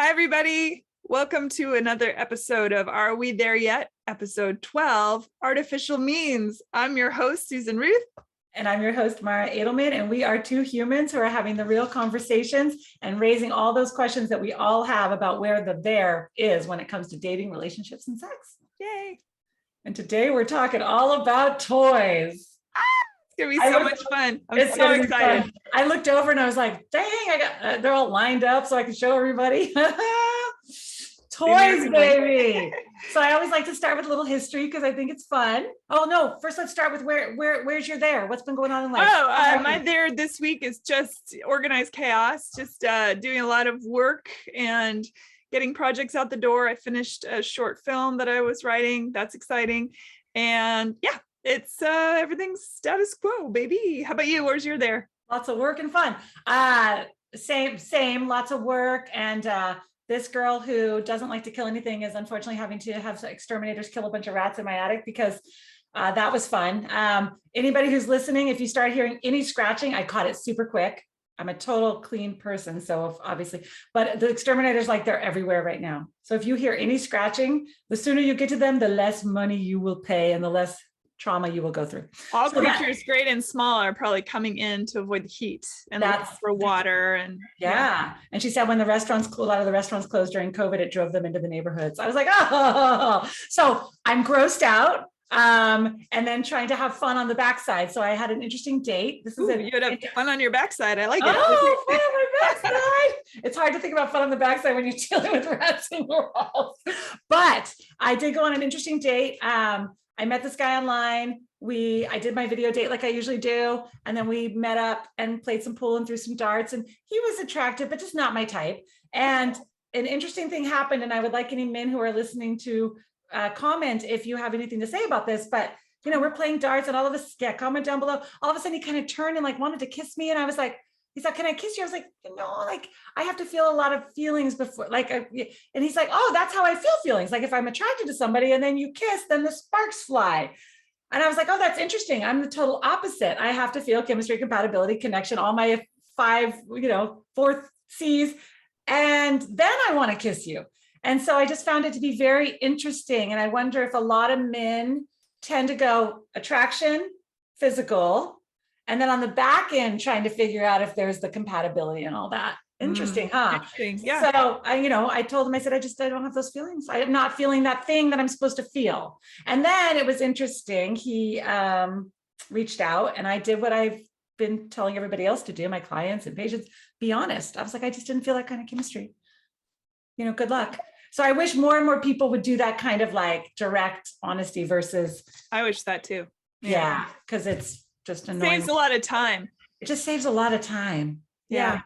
Hi, everybody. Welcome to another episode of Are We There Yet? Episode 12, Artificial Means. I'm your host, Susan Ruth. And I'm your host, Mara Adelman, and we are two humans who are having the real conversations and raising all those questions that we all have about where the there is when it comes to dating, relationships, and sex. Yay. And today we're talking all about toys. It's going to be so much fun. I'm so excited. I looked over and I was like, dang, they're all lined up so I can show everybody. Toys, baby. So I always like to start with a little history because I think it's fun. Oh no, first let's start with where's your there? What's been going on in life? My there this week is just organized chaos, just doing a lot of work and getting projects out the door. I finished a short film that I was writing. That's exciting. And yeah, it's everything's status quo, baby. How about you? Where's your there? Lots of work and fun. Same, lots of work. And this girl who doesn't like to kill anything is unfortunately having to have exterminators kill a bunch of rats in my attic because that was fun. Anybody who's listening, if you start hearing any scratching, I caught it super quick. I'm a total clean person, so obviously, but the exterminators, like, they're everywhere right now. So if you hear any scratching, the sooner you get to them, the less money you will pay and the less trauma you will go through. All creatures great and small are probably coming in to avoid the heat and that's for water. And yeah. And she said when the restaurants, a lot of the restaurants closed during COVID, it drove them into the neighborhoods. I was like, oh, so I'm grossed out. And then trying to have fun on the backside. So I had an interesting date. This is you would have fun on your backside. I like it. Oh, fun on my backside. It's hard to think about fun on the backside when you're dealing with rats and walls. But I did go on an interesting date. I met this guy online. I did my video date like I usually do. And then we met up and played some pool and threw some darts. And he was attractive, but just not my type. And an interesting thing happened. And I would like any men who are listening to comment if you have anything to say about this. But, you know, we're playing darts and all of us, comment down below. All of a sudden he kind of turned and like wanted to kiss me. And I was like, he's like, can I kiss you? I was like, no, like I have to feel a lot of feelings before, like, and he's like, oh, that's how I feel feelings. Like if I'm attracted to somebody and then you kiss, then the sparks fly. And I was like, oh, that's interesting. I'm the total opposite. I have to feel chemistry, compatibility, connection, all my 4 C's. And then I want to kiss you. And so I just found it to be very interesting. And I wonder if a lot of men tend to go attraction, physical, and then on the back end, trying to figure out if there's the compatibility and all that. Interesting, huh? Interesting. Yeah. So I told him, I said, I don't have those feelings. I am not feeling that thing that I'm supposed to feel. And then it was interesting. He reached out and I did what I've been telling everybody else to do, my clients and patients, be honest. I was like, I just didn't feel that kind of chemistry. Good luck. So I wish more and more people would do that kind of like direct honesty versus. I wish that too. Yeah. Cause it's just annoying. Saves a lot of time. It just saves a lot of time. Yeah.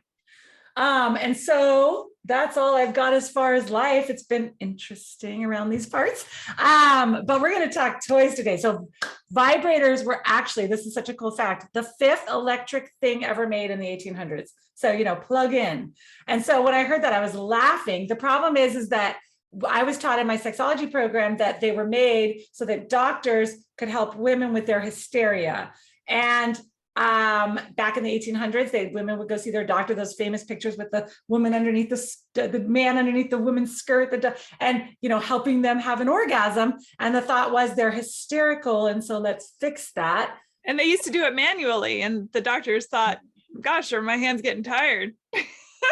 And so that's all I've got as far as life. It's been interesting around these parts. But we're going to talk toys today. So vibrators were actually, this is such a cool fact, the 5th electric thing ever made in the 1800s. So, plug in. And so when I heard that, I was laughing. The problem is that I was taught in my sexuality program that they were made so that doctors could help women with their hysteria. And back in the 1800s, women would go see their doctor, those famous pictures with the woman underneath the man underneath the woman's skirt, and helping them have an orgasm. And the thought was they're hysterical. And so let's fix that. And they used to do it manually. And the doctors thought, gosh, are my hands getting tired?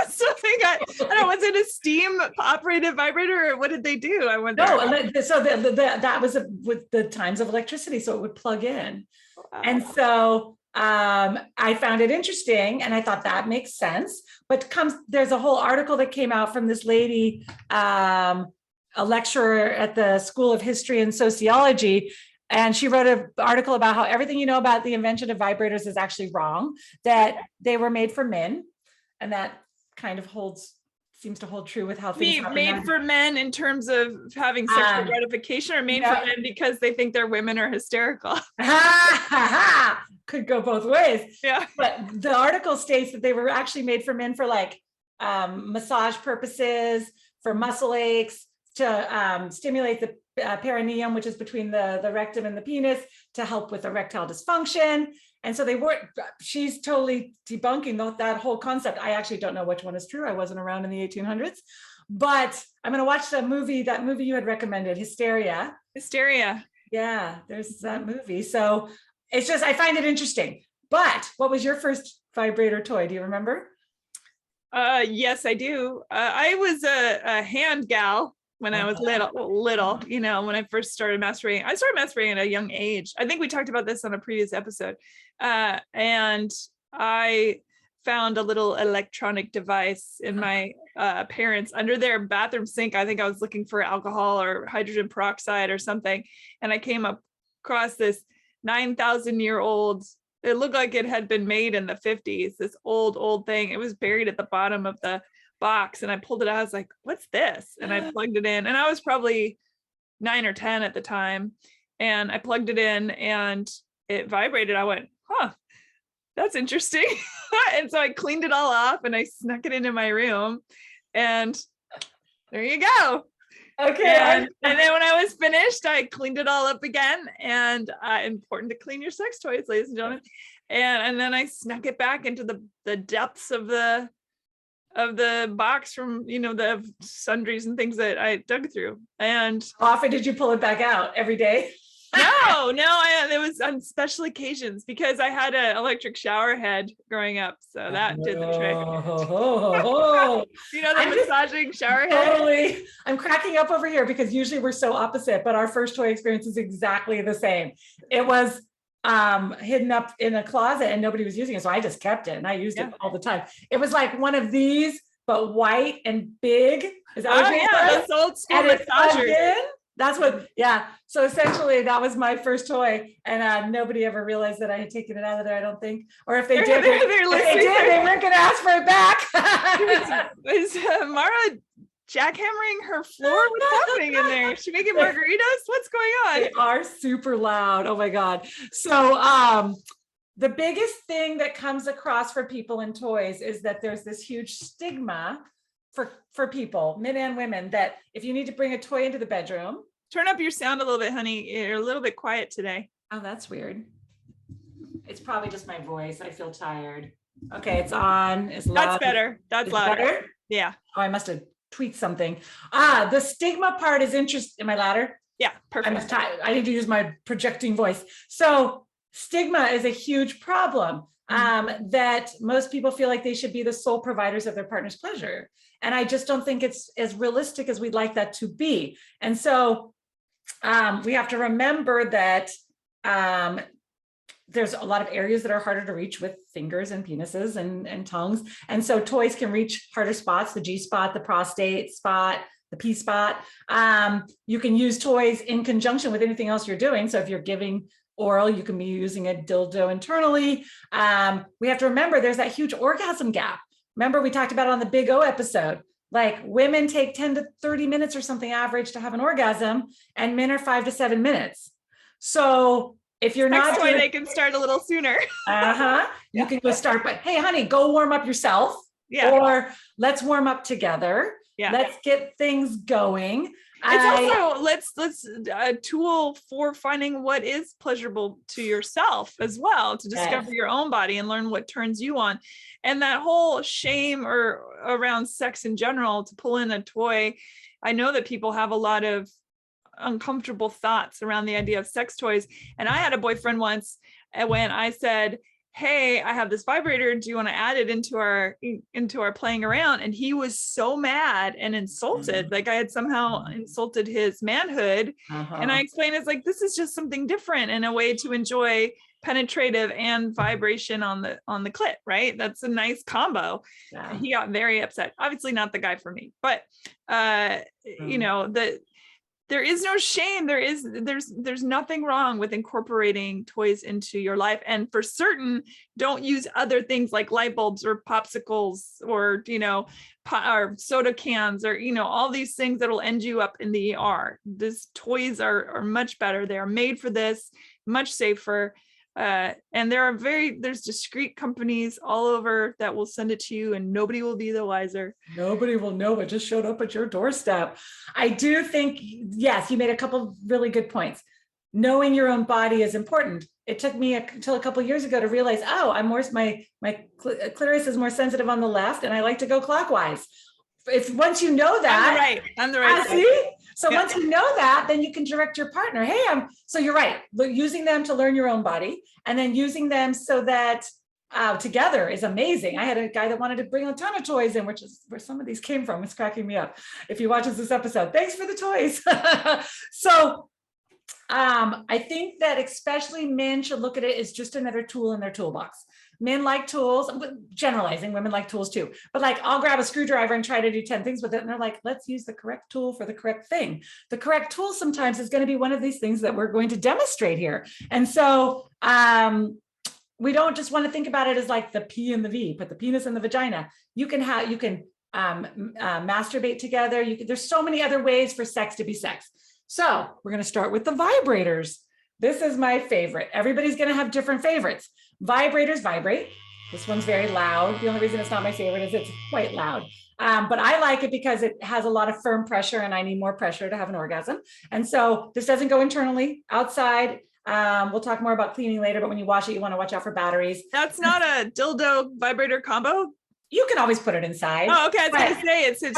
So they got, I don't know, was it a steam operated vibrator or what did they do? I wonder. No, so that was with the times of electricity. So it would plug in. Wow. And so I found it interesting and I thought that makes sense, but there's a whole article that came out from this lady, a lecturer at the School of History and Sociology. And she wrote an article about how everything you know about the invention of vibrators is actually wrong, that they were made for men. And that kind of seems to hold true with how things happen. Made for men in terms of having sexual gratification, or made for men because they think their women are hysterical? Could go both ways. Yeah. But the article states that they were actually made for men for like massage purposes, for muscle aches, to stimulate the perineum, which is between the rectum and the penis, to help with erectile dysfunction. And so she's totally debunking that whole concept. I actually don't know which one is true. I wasn't around in the 1800s, but I'm going to watch that movie you had recommended, Hysteria. Yeah, there's that movie. So it's just, I find it interesting. But what was your first vibrator toy? Do you remember? Yes, I do. I was a hand gal when I was little, when I first started masturbating. I started masturbating at a young age. I think we talked about this on a previous episode. And I found a little electronic device in my parents under their bathroom sink. I think I was looking for alcohol or hydrogen peroxide or something. And I came across this 9,000-year-old, it looked like it had been made in the 50s, this old thing. It was buried at the bottom of the box, and I pulled it out. I was like, what's this? And I plugged it in, and I was probably 9 or 10 at the time. And I plugged it in and it vibrated. I went, huh, that's interesting. And so I cleaned it all off and I snuck it into my room, and there you go. Okay. And then when I was finished, I cleaned it all up again. And important to clean your sex toys, ladies and gentlemen. And then I snuck it back into the depths of the box from, the sundries and things that I dug through. And how often did you pull it back out? Every day? No, it was on special occasions because I had an electric shower head growing up. So that did the trick. The massaging shower head? Totally. I'm cracking up over here because usually we're so opposite, but our first toy experience is exactly the same. It was hidden up in a closet and nobody was using it. So I just kept it and I used it all the time. It was like one of these, but white and big. Is that what those old school massagers. That's what, So essentially that was my first toy, and nobody ever realized that I had taken it out of there, I don't think. Or if they did, they weren't going to ask for it back. Was Mara jackhammering her floor? What's happening in there? Is she making margaritas? What's going on? They are super loud. Oh my God. So the biggest thing that comes across for people in toys is that there's this huge stigma for people, men and women, that if you need to bring a toy into the bedroom. Turn up your sound a little bit, honey. You're a little bit quiet today. Oh, that's weird. It's probably just my voice. I feel tired. Okay, it's on. It's loud. That's better. That's louder. Better? Yeah. Oh, I must have tweaked something. The stigma part is interesting. Am I louder? Yeah, perfect. I need to use my projecting voice. So stigma is a huge problem. That most people feel like they should be the sole providers of their partner's pleasure. And I just don't think it's as realistic as we'd like that to be. And so we have to remember that there's a lot of areas that are harder to reach with fingers and penises and tongues. And so toys can reach harder spots, the G spot, the prostate spot, the P spot. You can use toys in conjunction with anything else you're doing. So if you're giving oral, you can be using a dildo internally. We have to remember there's that huge orgasm gap. Remember we talked about it on the Big O episode, like women take 10 to 30 minutes or something average to have an orgasm, and men are 5 to 7 minutes. So if you're not doing, they can start a little sooner. You can go start, but hey, honey, go warm up yourself. Or let's warm up together. Let's get things going. It's also let's a tool for finding what is pleasurable to yourself as well, to discover your own body and learn what turns you on. And that whole shame or around sex in general, to pull in a toy, I know that people have a lot of uncomfortable thoughts around the idea of sex toys. And I had a boyfriend once, and when I said, hey, I have this vibrator, do you want to add it into our playing around? And he was so mad and insulted, like I had somehow insulted his manhood. And I explained, it's like, this is just something different and a way to enjoy penetrative and vibration on the clit, right? That's a nice combo. He got very upset. Obviously not the guy for me, but there is no shame. There's nothing wrong with incorporating toys into your life. And for certain, don't use other things like light bulbs or popsicles or, or soda cans or, all these things that'll end you up in the ER. These toys are much better. They are made for this, much safer. And there's discreet companies all over that will send it to you and nobody will be the wiser. Nobody will know it just showed up at your doorstep. I do think, yes, you made a couple of really good points. Knowing your own body is important. It took me until a couple of years ago to realize, my clitoris is more sensitive on the left and I like to go clockwise. if once you know that, I'm the right. See? So once you know that, then you can direct your partner. Hey, so you're right. Using them to learn your own body, and then using them so that together is amazing. I had a guy that wanted to bring a ton of toys in, which is where some of these came from. It's cracking me up. If he watches this episode, thanks for the toys. So I think that especially men should look at it as just another tool in their toolbox. Men like tools, generalizing, women like tools too, but like I'll grab a screwdriver and try to do 10 things with it. And they're like, let's use the correct tool for the correct thing. The correct tool sometimes is going to be one of these things that we're going to demonstrate here. And so we don't just want to think about it as like the P and the V, put the penis in the vagina. You can masturbate together. There's so many other ways for sex to be sex. So we're going to start with the vibrators. This is my favorite. Everybody's going to have different favorites. Vibrators vibrate. This one's very loud. The only reason it's not my favorite is it's quite loud. But I like it because it has a lot of firm pressure and I need more pressure to have an orgasm. And so this doesn't go internally, outside. We'll talk more about cleaning later, but when you wash it, you want to watch out for batteries. That's not a dildo vibrator combo? You can always put it inside. Oh, okay. I was going to say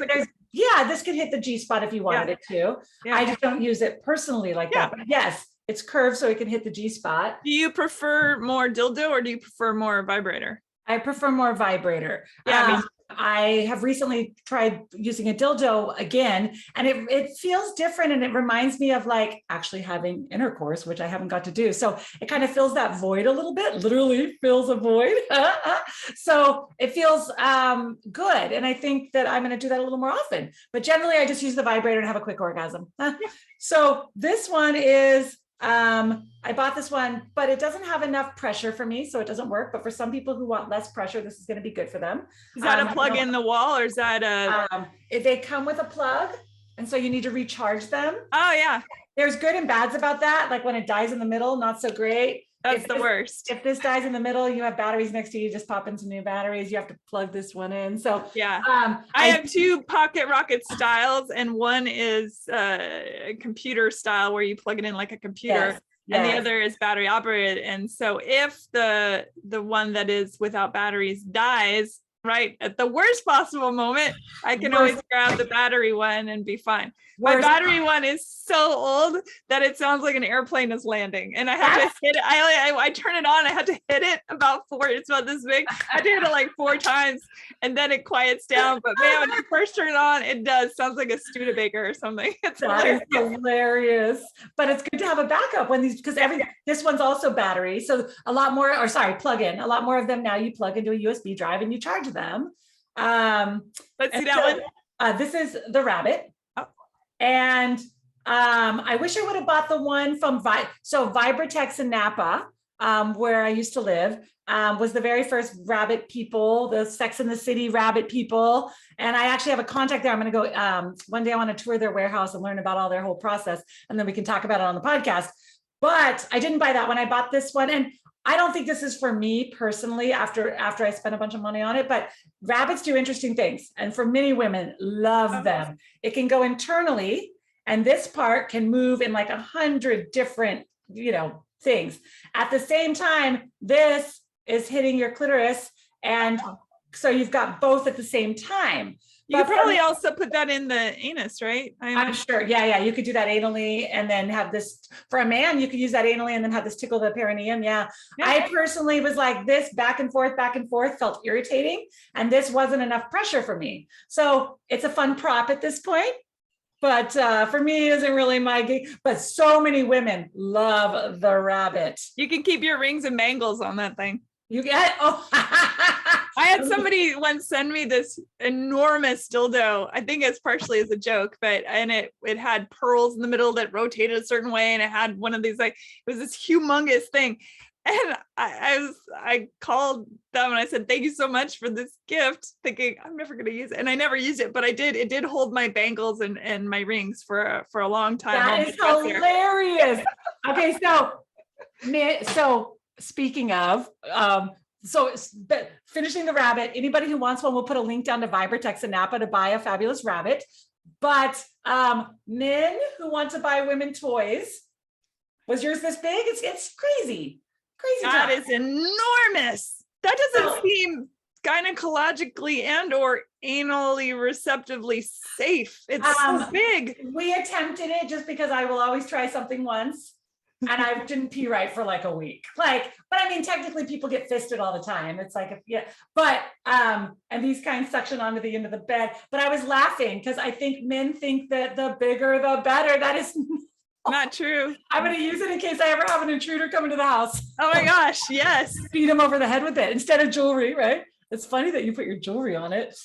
there's yeah, this could hit the G spot if you wanted it to. Yeah. I just don't use it personally like that. But yes, it's curved so it can hit the G spot. Do you prefer more dildo or do you prefer more vibrator? I prefer more vibrator. Yeah, I have recently tried using a dildo again, and it feels different, and it reminds me of like actually having intercourse, which I haven't got to do. So it kind of fills that void a little bit, literally fills a void. So it feels good. And I think that I'm going to do that a little more often, but generally I just use the vibrator and have a quick orgasm. So this one is, I bought this one, but it doesn't have enough pressure for me, so it doesn't work. But for some people who want less pressure, this is going to be good for them. Is that a plug in the wall, or is that a? If they come with a plug, and so you need to recharge them. Oh yeah. There's good and bads about that. Like when it dies in the middle, not so great. That's the worst. If this dies in the middle, you have batteries next to you, just pop in some new batteries. You have to plug this one in. So yeah, I have two pocket rocket styles, and one is a computer style where you plug it in like a computer. Yes. And the other is battery operated. And so if the one that is without batteries dies right at the worst possible moment, I can always grab the battery one and be fine. My battery one is so old that it sounds like an airplane is landing, and I have to hit it. I turn it on. I had to hit it it's about this big. I had to hit it like 4 times, and then it quiets down. But man, when you first turn it on, it sounds like a Studebaker or something. It's hilarious. But it's good to have a backup when because this one's also battery. So plug-in. A lot more of them now. You plug into a USB drive and you charge them. Let's see that one. This is the Rabbit. And I wish I would have bought the one from Vibratex in Napa, where I used to live, was the very first rabbit people, the Sex and the City rabbit people. And I actually have a contact there. I'm going to go one day. I want to tour their warehouse and learn about all their whole process, and then we can talk about it on the podcast. But I didn't buy that one. I bought this one, and I don't think this is for me personally after I spent a bunch of money on it, but rabbits do interesting things. And for many women, love them. It can go internally, and this part can move in like 100 different, things. At the same time, this is hitting your clitoris. And so you've got both at the same time. You could probably also put that in the anus, right? I'm sure. Yeah. You could do that anally and then have this for a man. You could use that anally and then have this tickle the perineum. Yeah. I personally was like this back and forth, felt irritating. And this wasn't enough pressure for me. So it's a fun prop at this point. But for me, it isn't really my gig. But so many women love the Rabbit. You can keep your rings and bangles on that thing. You get I had somebody once send me this enormous dildo. I think it's partially as a joke, but it had pearls in the middle that rotated a certain way, and it had one of these it was this humongous thing. And I called them and I said, "Thank you so much for this gift," thinking I'm never going to use it, and I never used it, but I did. It did hold my bangles and my rings for a long time. That is hilarious. Okay, so speaking of, finishing the Rabbit, anybody who wants one, we'll put a link down to Vibratex in Napa to buy a fabulous Rabbit. But men who want to buy women toys, was yours this big? It's crazy. That is enormous. That doesn't seem gynecologically and or anally receptively safe? It's so big. We attempted it just because I will always try something once. And I didn't pee right for like a week. But I mean, technically people get fisted all the time. It's like, and these kinds suction onto the end of the bed. But I was laughing because I think men think that the bigger, the better. That is not true. I'm going to use it in case I ever have an intruder come into the house. Oh my gosh, yes. Beat him over the head with it instead of jewelry, right? It's funny that you put your jewelry on it.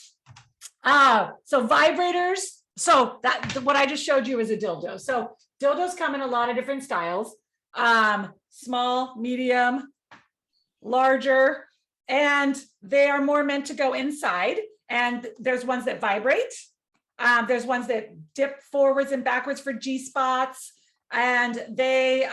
So vibrators. So what I just showed you is a dildo. So dildos come in a lot of different styles. Small, medium, larger, and they are more meant to go inside. And there's ones that vibrate. There's ones that dip forwards and backwards for G-spots. And they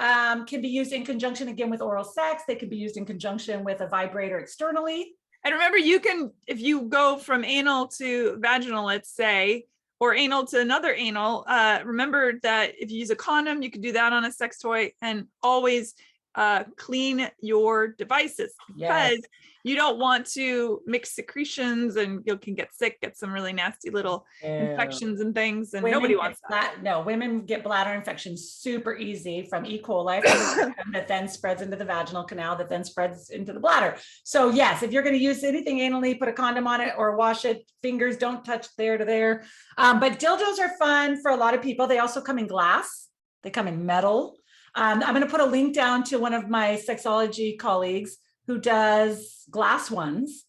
can be used in conjunction again with oral sex. They can be used in conjunction with a vibrator externally. And remember, you can, if you go from anal to vaginal, let's say, or anal to another anal, remember that if you use a condom, you can do that on a sex toy, and always clean your devices, because you don't want to mix secretions and you can get sick, get some really nasty little infections and things, and women nobody wants that. No, women get bladder infections super easy from E. coli that then spreads into the vaginal canal, that then spreads into the bladder. So yes, if you're going to use anything anally, put a condom on it or wash it. Fingers don't touch there to there. But dildos are fun for a lot of people. They also come in glass. They come in metal. I'm going to put a link down to one of my sexology colleagues who does glass ones,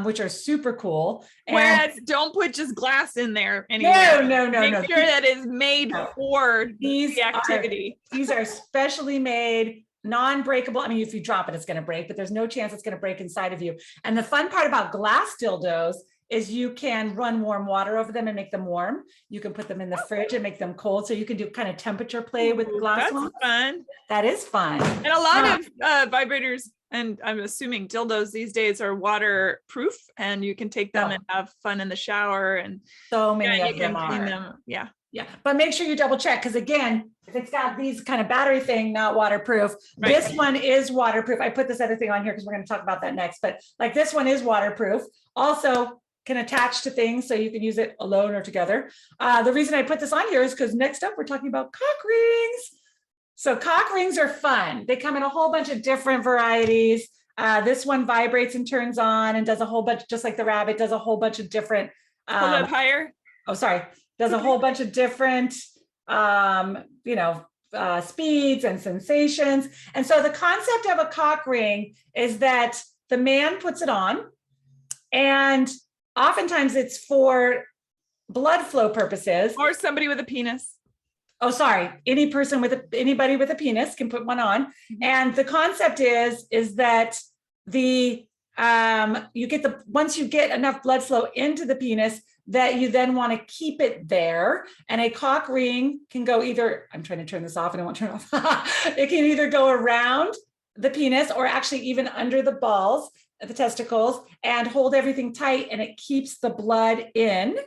which are super cool. Whereas don't put just glass in there anywhere. No. Make sure that is made for the activity. These are specially made, non-breakable. I mean, if you drop it, it's going to break, but there's no chance it's going to break inside of you. And the fun part about glass dildos is you can run warm water over them and make them warm. You can put them in the fridge and make them cold. So you can do kind of temperature play with glass ones. Fun. That is fun. And a lot of vibrators, and I'm assuming dildos these days, are waterproof, and you can take them and have fun in the shower. And so many of them are. Clean them. Yeah. But make sure you double check, because again, if it's got these kind of battery thing, not waterproof, this one is waterproof. I put this other thing on here because we're going to talk about that next, but like this one is waterproof. Also can attach to things, so you can use it alone or together. The reason I put this on here is because next up we're talking about cock rings. So cock rings are fun. They come in a whole bunch of different varieties. This one vibrates and turns on and does a whole bunch, just like the rabbit, does a whole bunch of different. Hold up higher. Oh, sorry. Does a whole bunch of different, speeds and sensations. And so the concept of a cock ring is that the man puts it on, and oftentimes it's for blood flow purposes. Or somebody with a penis. Oh, sorry. Anybody with a penis can put one on. And the concept is that once you get enough blood flow into the penis, that you then want to keep it there. And a cock ring can go either, I'm trying to turn this off and I won't turn it off. It can either go around the penis or actually even under the balls, the testicles, and hold everything tight, and it keeps the blood in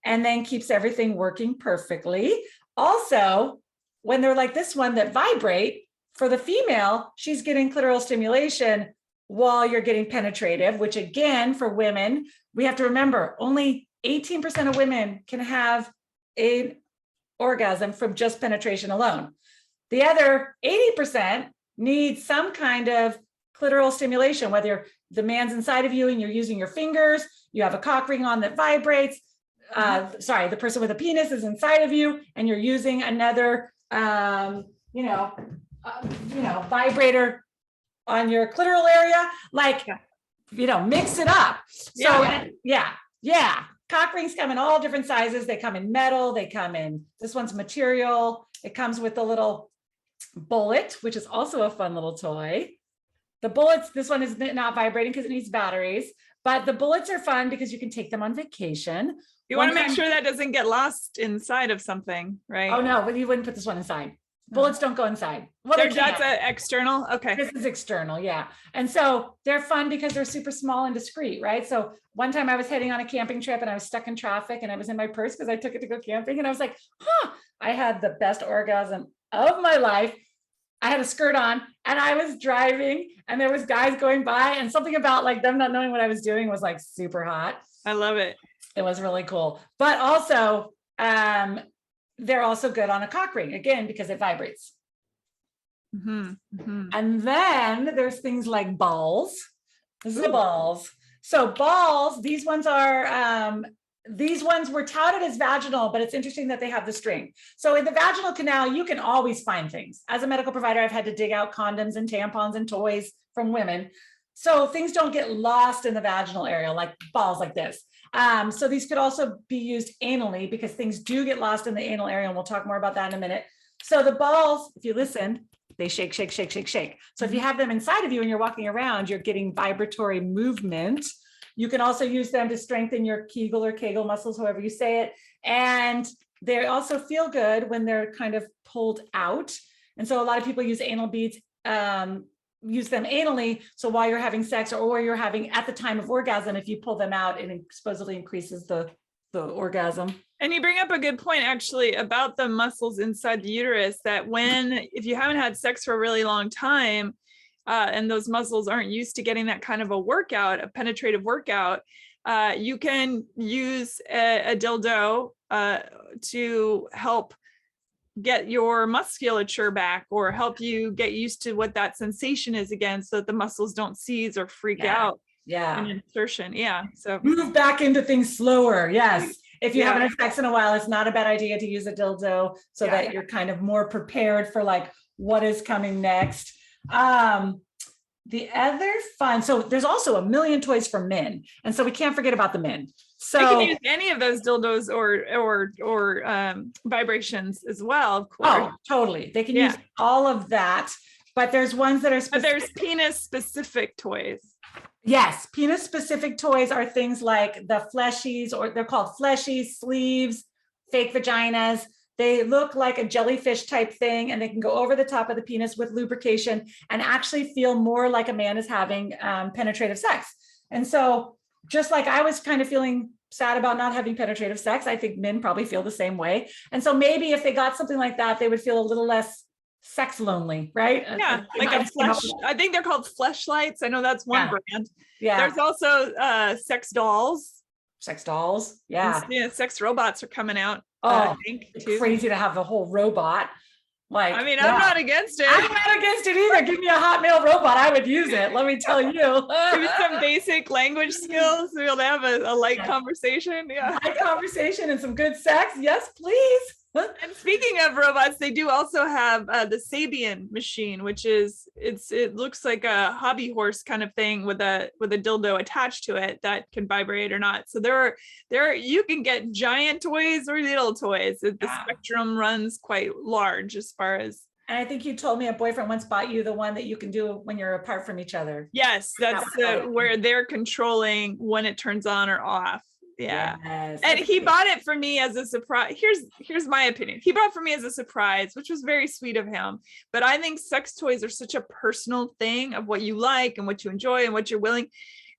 and then keeps everything working perfectly. Also, when they're like this one that vibrate, for the female, she's getting clitoral stimulation while you're getting penetrative, which again, for women, we have to remember only 18% of women can have an orgasm from just penetration alone. The other 80% need some kind of clitoral stimulation, whether the man's inside of you and you're using your fingers, you have a cock ring on that vibrates. The person with a penis is inside of you and you're using another, vibrator on your clitoral area, mix it up. So cock rings come in all different sizes. They come in metal. They come in, this one's material. It comes with a little bullet, which is also a fun little toy. The bullets, this one is not vibrating because it needs batteries, but the bullets are fun because you can take them on vacation. You want to make sure that doesn't get lost inside of something, right? Oh no, but you wouldn't put this one inside. Bullets don't go inside. Well, that's external. Okay. This is external. Yeah. And so they're fun because they're super small and discreet, right? So one time I was heading on a camping trip and I was stuck in traffic and I was in my purse because I took it to go camping. And I was like, I had the best orgasm of my life. I had a skirt on and I was driving and there was guys going by and something about like them not knowing what I was doing was like super hot. I love it. It was really cool. But also, they're also good on a cock ring, again, because it vibrates. And then there's things like balls. This is the balls. So balls, these ones were touted as vaginal, but it's interesting that they have the string. So in the vaginal canal, you can always find things. As a medical provider, I've had to dig out condoms and tampons and toys from women. So things don't get lost in the vaginal area, like balls like this. So these could also be used anally because things do get lost in the anal area, and we'll talk more about that in a minute. So the balls, if you listen, they shake, shake, shake, shake, shake. So if you have them inside of you and you're walking around, you're getting vibratory movement. You can also use them to strengthen your Kegel or Kegel muscles, however you say it. And they also feel good when they're kind of pulled out. And so a lot of people use anal beads, use them anally. So while you're having sex or you're having at the time of orgasm, if you pull them out, it supposedly increases the orgasm. And you bring up a good point actually about the muscles inside the uterus, that if you haven't had sex for a really long time, and those muscles aren't used to getting that kind of a workout, a penetrative workout, you can use a dildo to help get your musculature back or help you get used to what that sensation is again, so that the muscles don't seize or freak out. An insertion. So move back into things slower. Yes. If you haven't had sex in a while, it's not a bad idea to use a dildo so that you're kind of more prepared for like what is coming next. The other fun, so there's also a million toys for men, and so we can't forget about the men. So you can use any of those dildos or vibrations as well, of course. Oh, totally. They can use all of that, but there's ones that are specific. But there's penis specific toys. Yes, penis specific toys are things like the fleshies, or they're called fleshies, sleeves, fake vaginas. They look like a jellyfish type thing, and they can go over the top of the penis with lubrication and actually feel more like a man is having penetrative sex. And so just like I was kind of feeling sad about not having penetrative sex, I think men probably feel the same way. And so maybe if they got something like that, they would feel a little less sex lonely, right? Yeah, like a flesh. I think they're called fleshlights. I know that's one brand. Yeah. There's also sex dolls. Sex dolls. Yeah. Yeah. Sex robots are coming out. Oh, I think too. Crazy to have the whole robot. Like, I mean, I'm not against it. I'm not against it either. Give me a hot male robot. I would use it. Let me tell you. Give me some basic language skills to be able to have a light conversation. Yeah. Light conversation and some good sex. Yes, please. And speaking of robots, they do also have the Sabian machine, which is it looks like a hobby horse kind of thing with a dildo attached to it that can vibrate or not. So there are you can get giant toys or little toys. The spectrum runs quite large as far as. And I think you told me a boyfriend once bought you the one that you can do when you're apart from each other. Yes, that's where they're controlling when it turns on or off. Yeah. Yes. And he bought it for me as a surprise. Here's my opinion. He bought it for me as a surprise, which was very sweet of him. But I think sex toys are such a personal thing of what you like and what you enjoy and what you're willing.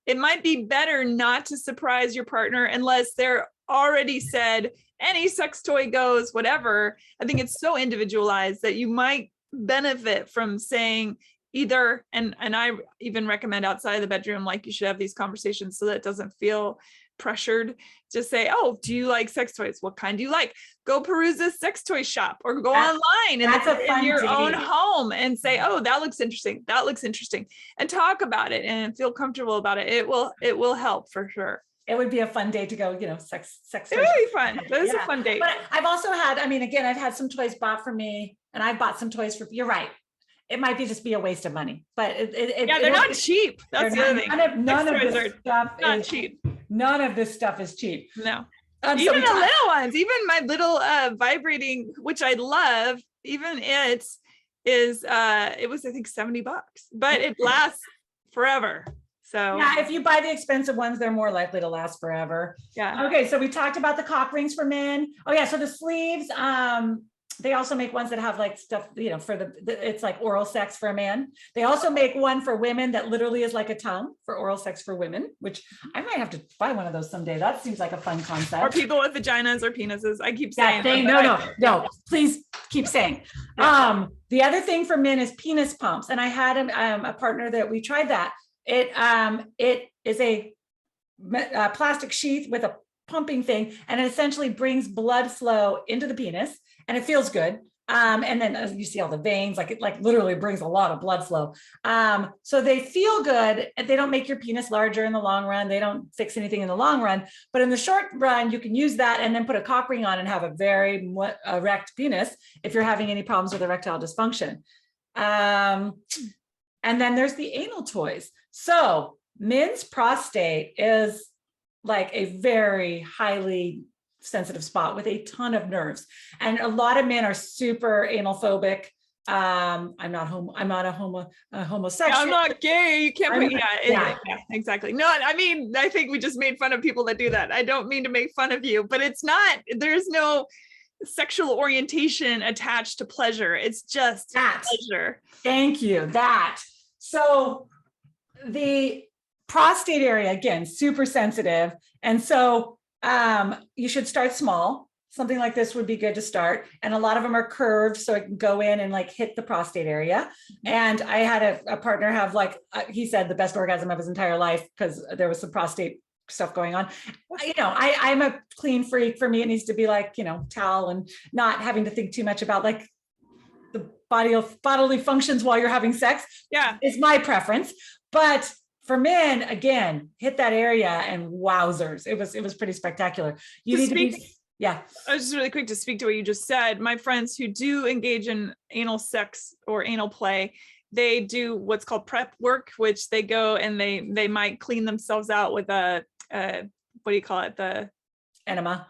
It might be better not to surprise your partner unless they're already said any sex toy goes, whatever. I think it's so individualized that you might benefit from saying either, and I even recommend outside of the bedroom, like you should have these conversations so that it doesn't feel pressured. Just say, oh, do you like sex toys? What kind do you like? Go peruse a sex toy shop or go online in your own home and say, oh, that looks interesting. That looks interesting. And talk about it and feel comfortable about it. It will help for sure. It would be a fun day to go, sex. It would be fun. That is a fun date. But I've also had, again, I've had some toys bought for me, and I've bought some toys for, you're right. It might just be a waste of money, but they're not cheap. That's the other thing. None of this stuff not cheap. None of this stuff is cheap. No. Even the little ones, even my little vibrating, which I love, even it was I think $70, but it lasts forever. So yeah, if you buy the expensive ones, they're more likely to last forever. Yeah. Okay, so we talked about the cock rings for men. Oh yeah, so the sleeves, They also make ones that have like stuff, for it's like oral sex for a man. They also make one for women that literally is like a tongue for oral sex for women, which I might have to buy one of those someday. That seems like a fun concept. Or people with vaginas or penises. I keep Yeah, saying. no, please keep saying. The other thing for men is penis pumps. And I had a partner that we tried that. It is a plastic sheath with a pumping thing, and it essentially brings blood flow into the penis, and it feels good. And then as you see all the veins, like it like literally brings a lot of blood flow. So they feel good. They don't make your penis larger in the long run. They don't fix anything in the long run, but in the short run, you can use that and then put a cock ring on and have a very erect penis if you're having any problems with erectile dysfunction. And then there's the anal toys. So men's prostate is like a very highly sensitive spot with a ton of nerves, and a lot of men are super anal phobic. I'm not a homosexual. I'm not gay. You can't put, yeah, exactly. No, I mean, I think we just made fun of people that do that. I don't mean to make fun of you, but it's not, there's no sexual orientation attached to pleasure. It's just pleasure. Thank you. So the prostate area, again, super sensitive. And so you should start small. Something like this would be good to start. And a lot of them are curved, so it can go in and like hit the prostate area. And I had a partner have like, he said the best orgasm of his entire life because there was some prostate stuff going on. I'm a clean freak. For me, it needs to be like, towel and not having to think too much about like the bodily functions while you're having sex. Yeah, is my preference. But for men, again, hit that area and wowzers. It was pretty spectacular. Yeah. I was just really quick to speak to what you just said. My friends who do engage in anal sex or anal play, they do what's called prep work, which they go and they might clean themselves out with a what do you call it? The enema.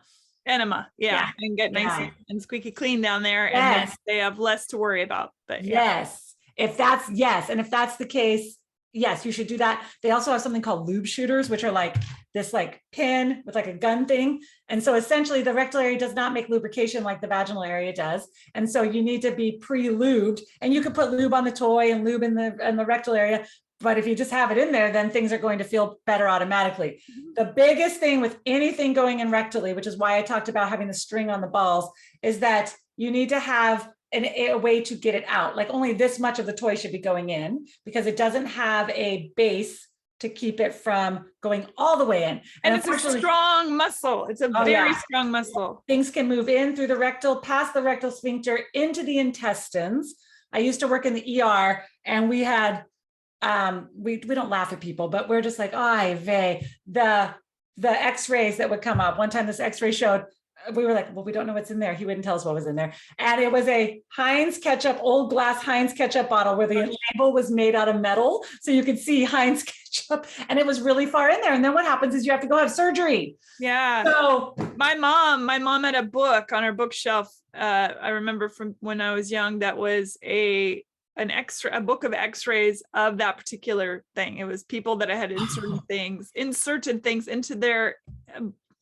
Yeah. And get nice and squeaky clean down there. And then they have less to worry about. But yes. If that's the case, yes, you should do that. They also have something called lube shooters, which are like this like pin with like a gun thing. And so essentially the rectal area does not make lubrication like the vaginal area does. And so you need to be pre-lubed, and you can put lube on the toy and lube in the rectal area. But if you just have it in there, then things are going to feel better automatically. The biggest thing with anything going in rectally, which is why I talked about having the string on the balls, is that you need to have a way to get it out. Like only this much of the toy should be going in because it doesn't have a base to keep it from going all the way in. And it's a strong muscle. It's a very strong muscle. Things can move in through the rectal, past the rectal sphincter, into the intestines. I used to work in the ER, and we had, we don't laugh at people, but we're just like, the x-rays that would come up. One time this x-ray showed, we were like, well, we don't know what's in there. He wouldn't tell us what was in there. And it was a Heinz ketchup, old glass Heinz ketchup bottle where the label was made out of metal. So you could see Heinz ketchup, and it was really far in there. And then what happens is you have to go have surgery. Yeah. So my mom had a book on her bookshelf. I remember from when I was young, that was a book of x-rays of that particular thing. It was people that had inserted things into their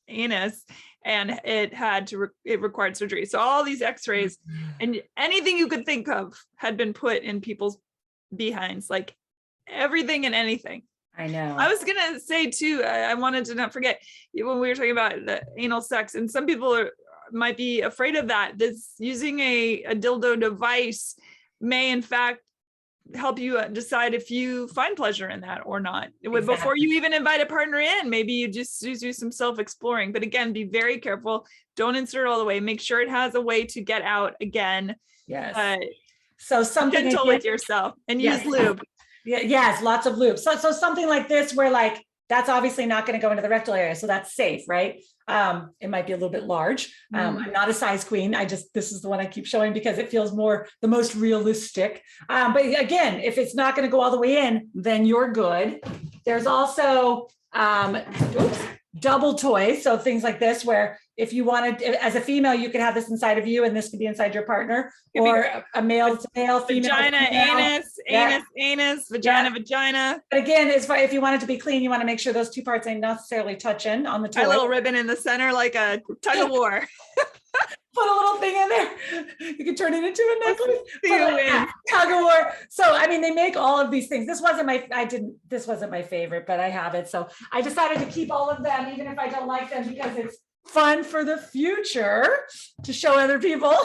anus, and it required surgery. So all these x-rays and anything you could think of had been put in people's behinds, like everything and anything. I know. I was gonna say too, I wanted to not forget when we were talking about the anal sex, and some people might be afraid of that. This using a dildo device may in fact help you decide if you find pleasure in that or not. Exactly. Before you even invite a partner in, maybe you just do some self-exploring. But again, be very careful. Don't insert all the way. Make sure it has a way to get out again. Yes. So something gentle with yourself, and use lube. Yes, lots of lube. So something like this, where like that's obviously not going to go into the rectal area, so that's safe, right? It might be a little bit large. I'm not a size queen. This is the one I keep showing because it feels the most realistic. But again, if it's not going to go all the way in, then you're good. There's also double toys. So things like this, where if you wanted, as a female, you could have this inside of you, and this could be inside your partner, or a male to male, female vagina, to female. anus, vagina, vagina. But again, if you want it to be clean, you want to make sure those two parts ain't necessarily touching on the toy. A little ribbon in the center, like a tug of war. put a little thing in there. You can turn it into a necklace. Win. Tug of war. So, I mean, they make all of these things. This wasn't my favorite, but I have it. So I decided to keep all of them, even if I don't like them, because it's fun for the future to show other people.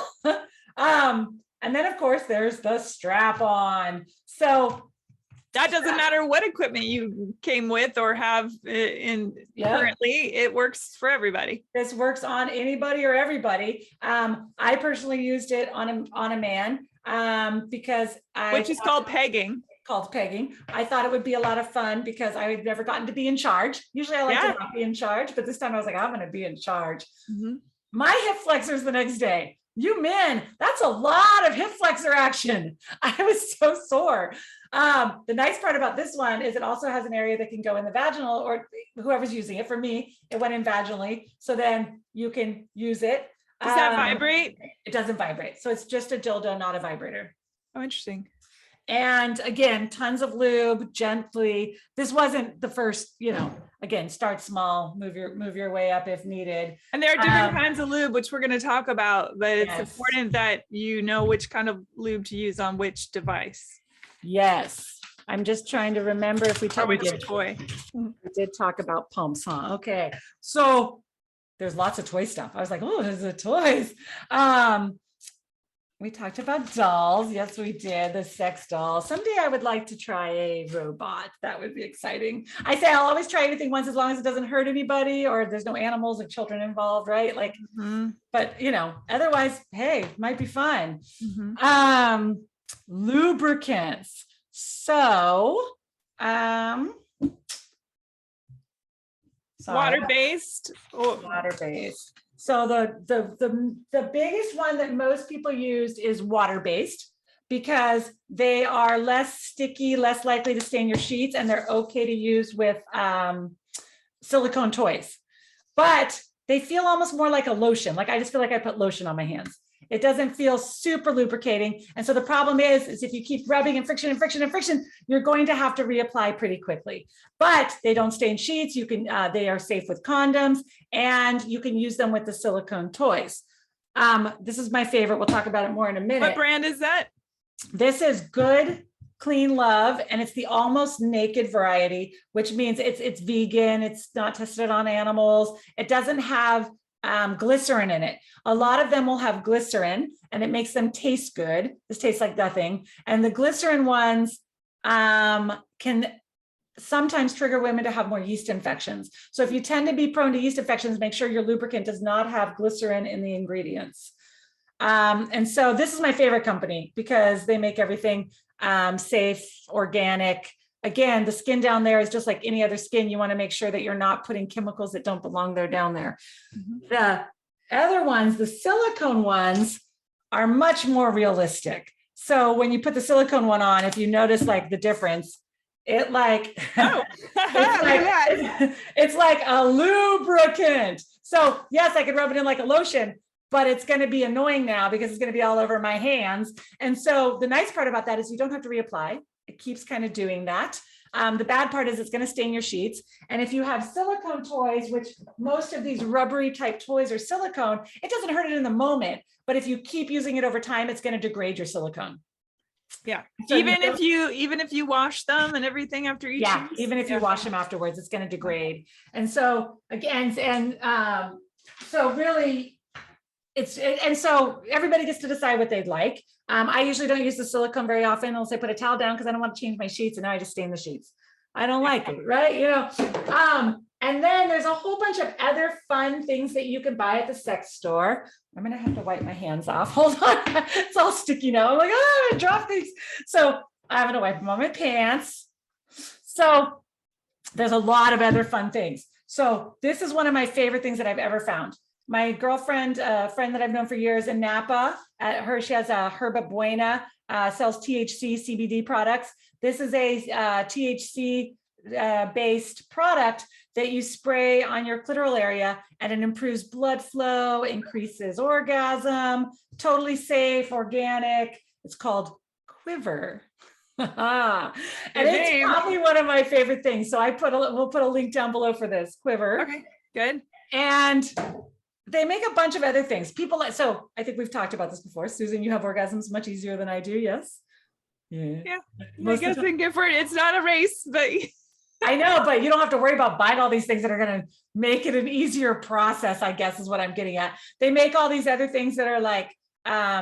And then of course there's the strap on. So that doesn't matter what equipment you came with or have currently, it works for everybody. This works on anybody or everybody. I personally used it on a man because which is called pegging. I thought it would be a lot of fun because I had never gotten to be in charge. Usually I like to not be in charge, but this time I was like, I'm going to be in charge. Mm-hmm. My hip flexors the next day. You men, that's a lot of hip flexor action. I was so sore. The nice part about this one is it also has an area that can go in the vaginal, or whoever's using it. For me, it went in vaginally. So then you can use it. Does that vibrate? It doesn't vibrate. So it's just a dildo, not a vibrator. Oh, interesting. And again, tons of lube, gently. This wasn't the first, again, start small, move your way up if needed. And there are different kinds of lube, which we're going to talk about, but it's important that you know which kind of lube to use on which device. Yes. I'm just trying to remember if we toy. We did talk about pumps, huh? Okay. So there's lots of toy stuff. I was like, oh, there's the toys. We talked about dolls. Yes, we did. The sex doll. Someday I would like to try a robot. That would be exciting. I say I'll always try anything once as long as it doesn't hurt anybody or there's no animals or children involved, right? Like, but otherwise, hey, might be fun. Lubricants. So, water-based. Water-based. So the biggest one that most people used is water-based because they are less sticky, less likely to stain your sheets, and they're okay to use with silicone toys. But they feel almost more like a lotion. Like I just feel like I put lotion on my hands. It doesn't feel super lubricating. And so the problem is if you keep rubbing and friction, you're going to have to reapply pretty quickly. But they don't stain sheets. You can, they are safe with condoms, and you can use them with the silicone toys. This is my favorite. We'll talk about it more in a minute. What brand is that? This is Good Clean Love, and it's the almost naked variety, which means it's vegan. It's not tested on animals. It doesn't have glycerin in it. A lot of them will have glycerin and it makes them taste good. This tastes like nothing. And the glycerin ones can sometimes trigger women to have more yeast infections. So if you tend to be prone to yeast infections, make sure your lubricant does not have glycerin in the ingredients. And so this is my favorite company because they make everything safe, organic. Again, the skin down there is just like any other skin. You want to make sure that you're not putting chemicals that don't belong there down there. The other ones, the silicone ones, are much more realistic. So when you put the silicone one on, if you notice like the difference, it's like a lubricant. So yes, I could rub it in like a lotion, but it's going to be annoying now because it's going to be all over my hands. And so the nice part about that is you don't have to reapply. It keeps kind of doing that. The bad part is it's going to stain your sheets. And if you have silicone toys, which most of these rubbery type toys are silicone, it doesn't hurt it in the moment. But if you keep using it over time, it's going to degrade your silicone. Yeah. So even if you wash them and everything after each use? Even if you wash them afterwards, it's going to degrade. And so again, so really and so everybody gets to decide what they'd like. I usually don't use the silicone very often. I'll say put a towel down because I don't want to change my sheets, and now I just stain the sheets. I don't like it, right? And then there's a whole bunch of other fun things that you can buy at the sex store. I'm gonna have to wipe my hands off. Hold on, it's all sticky now. I'm like, I dropped things. So I'm gonna wipe them on my pants. So there's a lot of other fun things. So this is one of my favorite things that I've ever found. My girlfriend, a friend that I've known for years in Napa, she has a Herba Buena, sells THC CBD products. This is a THC based product that you spray on your clitoral area, and it improves blood flow, increases orgasm, totally safe, organic. It's called QUIVER. And it's probably one of my favorite things. So we'll put a link down below for this, QUIVER. Okay, good. And They make a bunch of other things. People like, so I think we've talked about this before. Susan, you have orgasms much easier than I do. Yes. Yeah. I Most guess of the in Gifford, it's not a race, but I know, but you don't have to worry about buying all these things that are going to make it an easier process, I guess is what I'm getting at. They make all these other things that are like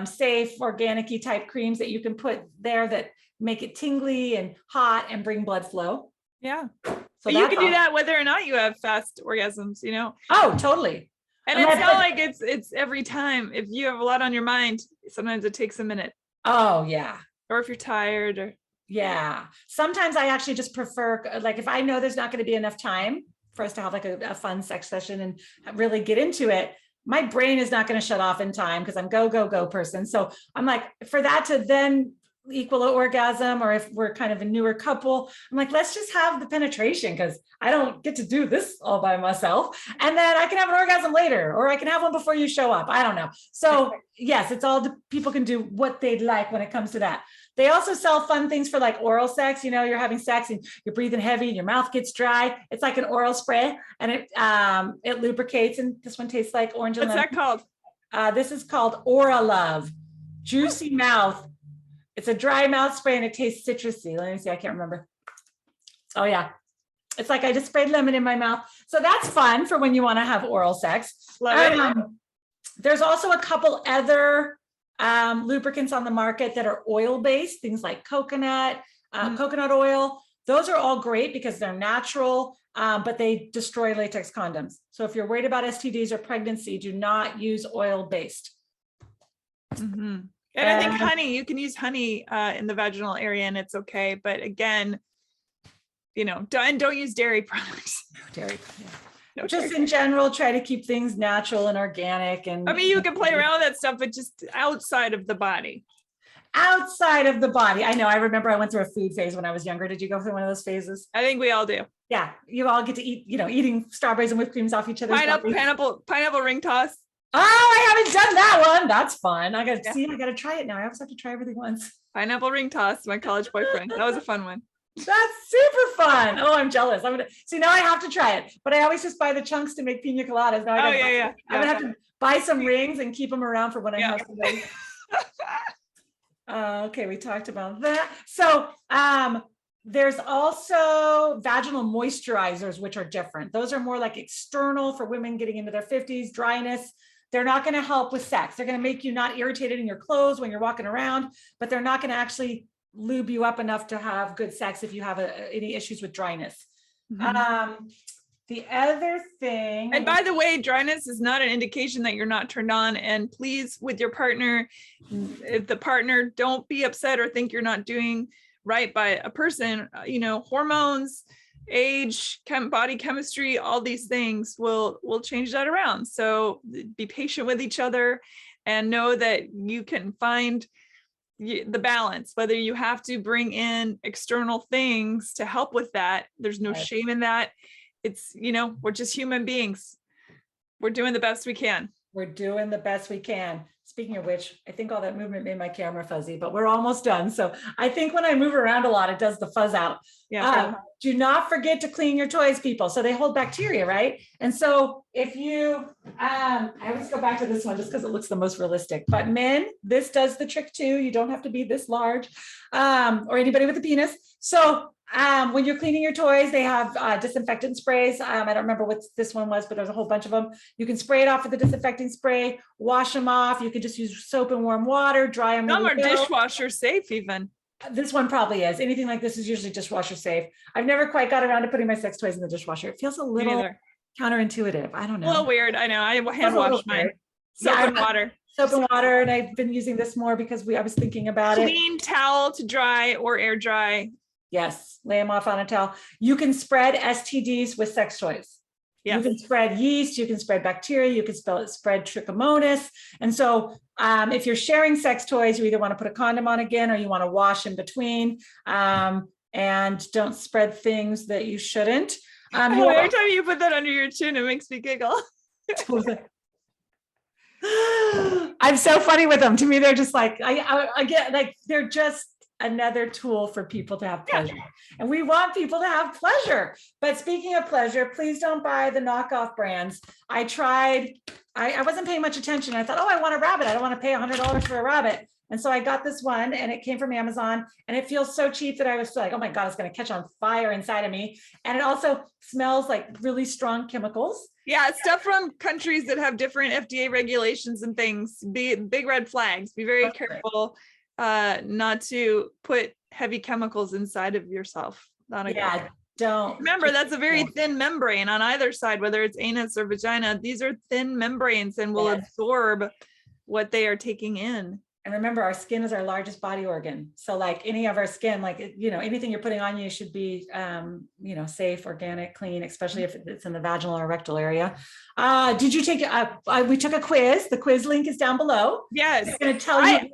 safe, organic-y type creams that you can put there that make it tingly and hot and bring blood flow. yeah. So But you can do that whether or not you have fast orgasms, you know? Oh, totally. And it's not like it's every time. If you have a lot on your mind, sometimes it takes a minute. Oh, yeah. Or if you're tired or. Yeah. Sometimes I actually just prefer, like, if I know there's not going to be enough time for us to have like a fun sex session and really get into it, my brain is not going to shut off in time because I'm go person. So I'm like, for that to then equal an orgasm, or if we're kind of a newer couple, I'm like, let's just have the penetration because I don't get to do this all by myself. And then I can have an orgasm later, or I can have one before you show up. I don't know. So yes, it's all people can do what they'd like when it comes to that. They also sell fun things for like oral sex. You know, you're having sex and you're breathing heavy and your mouth gets dry. It's like an oral spray and it lubricates. And this one tastes like orange and lemon. What's that called? This is called Aura Love. Juicy mouth. It's a dry mouth spray and it tastes citrusy. Let me see. I can't remember. Oh yeah. It's like I just sprayed lemon in my mouth. So that's fun for when you want to have oral sex. Love it. There's also a couple other lubricants on the market that are oil-based, things like coconut oil. Those are all great because they're natural, but they destroy latex condoms. So if you're worried about STDs or pregnancy, do not use oil-based. Mm-hmm. And I think honey, you can use honey in the vaginal area and it's okay. But again, you know, don't use dairy products. Dairy. Yeah. No, just in general, try to keep things natural and organic. And I mean, you can play around with that stuff, but just outside of the body. Outside of the body. I know. I remember I went through a food phase when I was younger. Did you go through one of those phases? I think we all do. Yeah. You all get to eat, you know, eating strawberries and whipped creams off each other's pineapple ring toss. Oh, I haven't done that one. That's fun. I got to try it now. I always have to try everything once. Pineapple ring toss, my college boyfriend. That was a fun one. That's super fun. Oh, I'm jealous. I'm gonna see now. I have to try it, but I always just buy the chunks to make pina coladas. Now I'm gonna have to buy some rings and keep them around for when I have somebody. Okay, we talked about that. So there's also vaginal moisturizers, which are different. Those are more like external for women getting into their 50s, dryness. They're not going to help with sex. They're going to make you not irritated in your clothes when you're walking around, but they're not going to actually lube you up enough to have good sex if you have any issues with dryness. Mm-hmm. The other thing, and by the way, dryness is not an indication that you're not turned on. And please, with your partner, if the partner, don't be upset or think you're not doing right by a person. You know, hormones, age, body chemistry, all these things will change that around. So be patient with each other and know that you can find the balance, whether you have to bring in external things to help with that. There's no shame in that. It's, you know, we're just human beings. We're doing the best we can. We're doing the best we can. Speaking of which, I think all that movement made my camera fuzzy, but we're almost done. So I think when I move around a lot, it does the fuzz out. Yeah. Do not forget to clean your toys, people. So they hold bacteria, right? And so if you, I always go back to this one just because it looks the most realistic, but men, this does the trick too. You don't have to be this large or anybody with a penis. So when you're cleaning your toys, they have disinfectant sprays. I don't remember what this one was, but there's a whole bunch of them. You can spray it off with the disinfecting spray, wash them off. You can just use soap and warm water, dry them. Some are dishwasher safe even. This one probably is. Anything like this is usually dishwasher safe. I've never quite got around to putting my sex toys in the dishwasher. It feels a little counterintuitive. I don't know. A little weird. I know. I hand wash mine. Soap and water. Soap and water. And I've been using this more because I was thinking about it. Clean towel to dry or air dry. Yes. Lay them off on a towel. You can spread STDs with sex toys. Yes. You can spread yeast, you can spread bacteria, you can spread trichomonas. And so if you're sharing sex toys, you either want to put a condom on again or you want to wash in between and don't spread things that you shouldn't. Every time you put that under your chin, it makes me giggle. I'm so funny with them. To me, they're just like, I get like, they're just another tool for people to have pleasure. And we want people to have pleasure. But speaking of pleasure, please don't buy the knockoff brands. I tried, I wasn't paying much attention. I thought, oh, I want a rabbit. I don't want to pay $100 for a rabbit. And so I got this one and it came from Amazon and it feels so cheap that I was like, oh my God, it's going to catch on fire inside of me. And it also smells like really strong chemicals. Yeah, stuff from countries that have different FDA regulations and things. Big red flags. Be very careful not to put heavy chemicals inside of yourself. Don't. Remember, that's a very thin membrane on either side, whether it's anus or vagina. These are thin membranes and will absorb what they are taking in. And remember, our skin is our largest body organ. So like any of our skin, like, you know, anything you're putting on you should be, you know, safe, organic, clean, especially if it's in the vaginal or rectal area. Did you take, we took a quiz. The quiz link is down below. Yes. It's going to tell you.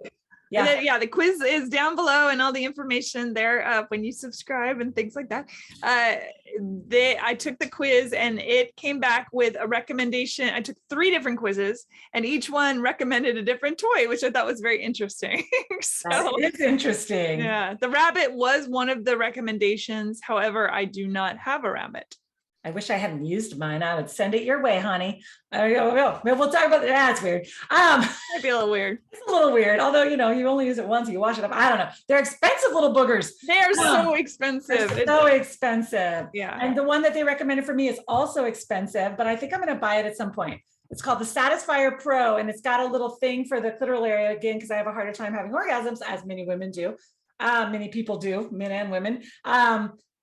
The quiz is down below and all the information there when you subscribe and things like that. I took the quiz and it came back with a recommendation. I took 3 different quizzes and each one recommended a different toy, which I thought was very interesting. So it's interesting. Yeah, the rabbit was one of the recommendations. However, I do not have a rabbit. I wish I hadn't used mine. I would send it your way, honey. We'll talk about that. That's weird. Might be a little weird. It's a little weird. Although, you know, you only use it once, you wash it up. I don't know. They're expensive little boogers. They're so expensive. They're so expensive. Yeah. And the one that they recommended for me is also expensive, but I think I'm going to buy it at some point. It's called the Satisfier Pro, and it's got a little thing for the clitoral area again, because I have a harder time having orgasms, as many women do. Many people do, men and women.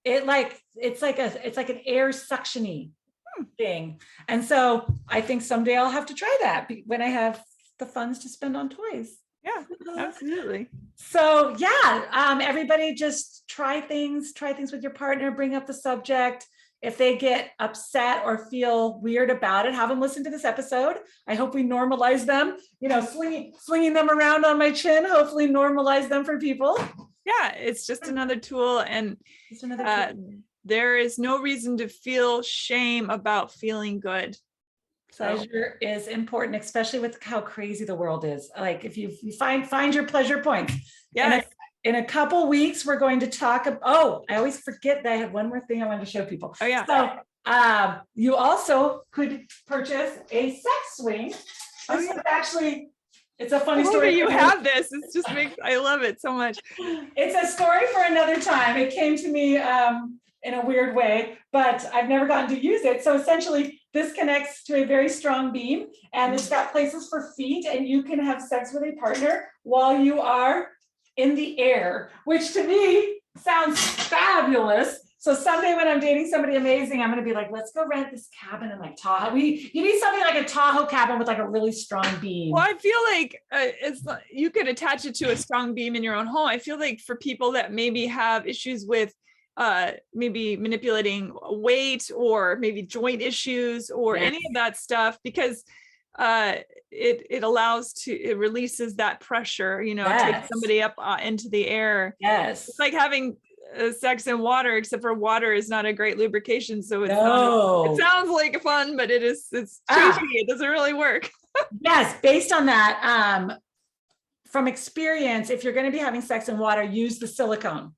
It's like an air suction-y thing. And so I think someday I'll have to try that when I have the funds to spend on toys. Yeah, absolutely. So yeah, everybody just try things with your partner, bring up the subject. If they get upset or feel weird about it, have them listen to this episode. I hope we normalize them, you know, swinging them around on my chin, hopefully normalize them for people. Yeah, it's just another tool, and there is no reason to feel shame about feeling good. Pleasure is important, especially with how crazy the world is. Like if you find your pleasure points. Yeah. In a couple weeks, we're going to talk about, I always forget that I have one more thing I wanted to show people. Oh yeah. So you also could purchase a sex swing. This is actually, it's a funny story. You have this. It's just I love it so much. It's a story for another time. It came to me in a weird way, but I've never gotten to use it. So essentially this connects to a very strong beam and it's got places for feet and you can have sex with a partner while you are in the air, which to me sounds fabulous. So someday when I'm dating somebody amazing, I'm going to be like, let's go rent this cabin in like Tahoe. You need something like a Tahoe cabin with like a really strong beam. Well, I feel like you could attach it to a strong beam in your own home. I feel like for people that maybe have issues with maybe manipulating weight or maybe joint issues or any of that stuff, because it releases that pressure, you know, takes somebody up into the air. Yes. It's like having sex in water, except for water is not a great lubrication. So it sounds like fun, but it's tricky. It doesn't really work. Yes. Based on that, from experience, if you're going to be having sex in water, use the silicone.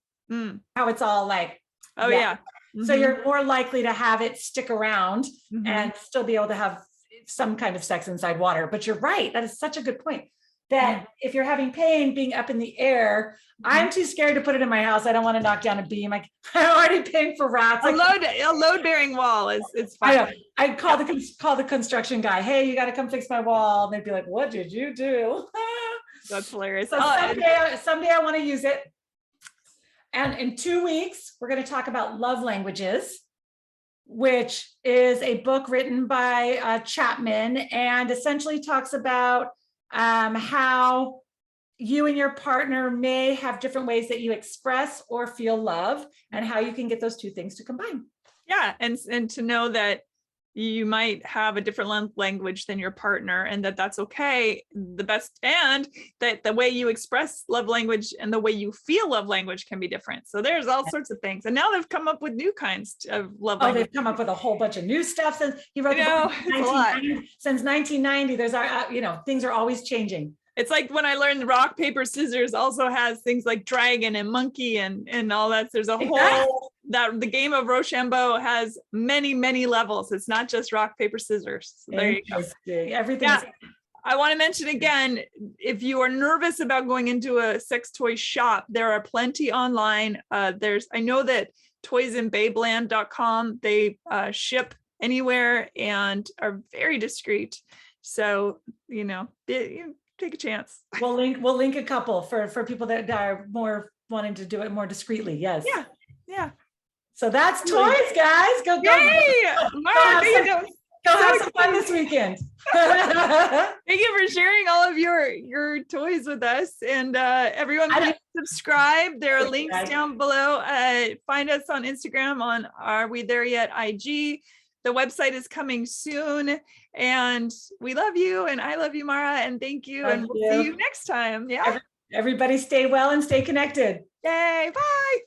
How it's all like, so you're more likely to have it stick around and still be able to have some kind of sex inside water. But you're right. That is such a good point. That if you're having pain being up in the air, I'm too scared to put it in my house. I don't want to knock down a beam. I'm already paying for rats. A load bearing wall is fine. I'd call the construction guy. Hey, you got to come fix my wall. And they'd be like, what did you do? That's hilarious. So someday I want to use it. And in 2 weeks, we're going to talk about love languages, which is a book written by Chapman and essentially talks about how you and your partner may have different ways that you express or feel love and how you can get those two things to combine. Yeah. And to know that you might have a different language than your partner and that's okay. The best, and that the way you express love language and the way you feel love language can be different. So there's all sorts of things. And now they've come up with new kinds of love language. They've come up with a whole bunch of new stuff since he wrote the book since 1990. There's things are always changing. It's like when I learned rock, paper, scissors also has things like dragon and monkey and all that. There's a whole, that the game of Rochambeau has many, many levels. It's not just rock, paper, scissors. So there you go. Everything. Yeah. I want to mention again, if you are nervous about going into a sex toy shop, there are plenty online. I know that toysinbabeland.com, they ship anywhere and are very discreet. So, take a chance. We'll link a couple for people that are more wanting to do it more discreetly. Yes. Yeah. So that's toys, guys. Go. Yay! Mara, go have some fun this weekend. Thank you for sharing all of your toys with us, and everyone please subscribe. There are links down below. Find us on Instagram on Are We There Yet IG. The website is coming soon, and we love you, and I love you, Mara, and thank you, and we'll see you next time. Yeah. Everybody stay well and stay connected. Yay, bye.